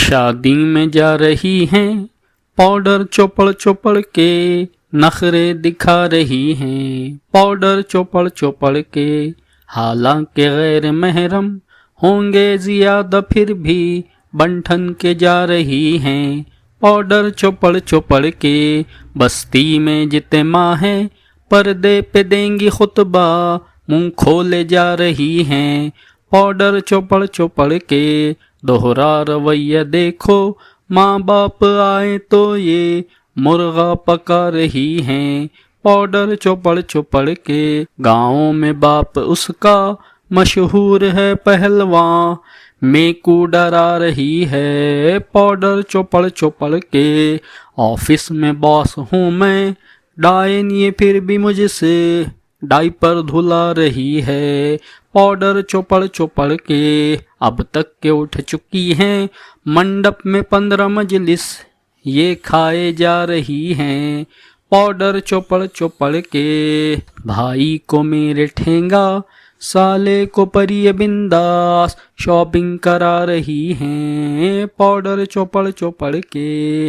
शादी में जा रही हैं, पाउडर चौपड़ चौपड़ के नखरे दिखा रही हैं, पाउडर चौपड़ चौपड़ के। हालांकि गैर महरम होंगे ज्यादा फिर भी बंठन के जा रही हैं, पाउडर चौपड़ चौपड़ के। बस्ती में जिते माँ है पर्दे पे देंगी खुतबा, मुंह खोले जा रही हैं, पाउडर चौपड़ चौपड़ के। दोहरा रवैया देखो, माँ बाप आए तो ये मुर्गा पका रही हैं, पाउडर चौपड़ चौपड़ के। गाँव में बाप उसका मशहूर है पहलवान, मेकू डरा रही है, पाउडर चौपड़ चौपड़ के। ऑफिस में बॉस हूँ मैं, डायन ये फिर भी मुझसे डाइपर धुला रही है, पाउडर चौपड़ चौपड़ के। अब तक के उठ चुकी हैं मंडप में 15 मजलिस, ये खाए जा रही हैं, पाउडर चौपड़ चौपड़ के। भाई को मेरे ठेंगा, साले को परिय बिंदास, शॉपिंग करा रही हैं, पाउडर चौपड़ चौपड़ के।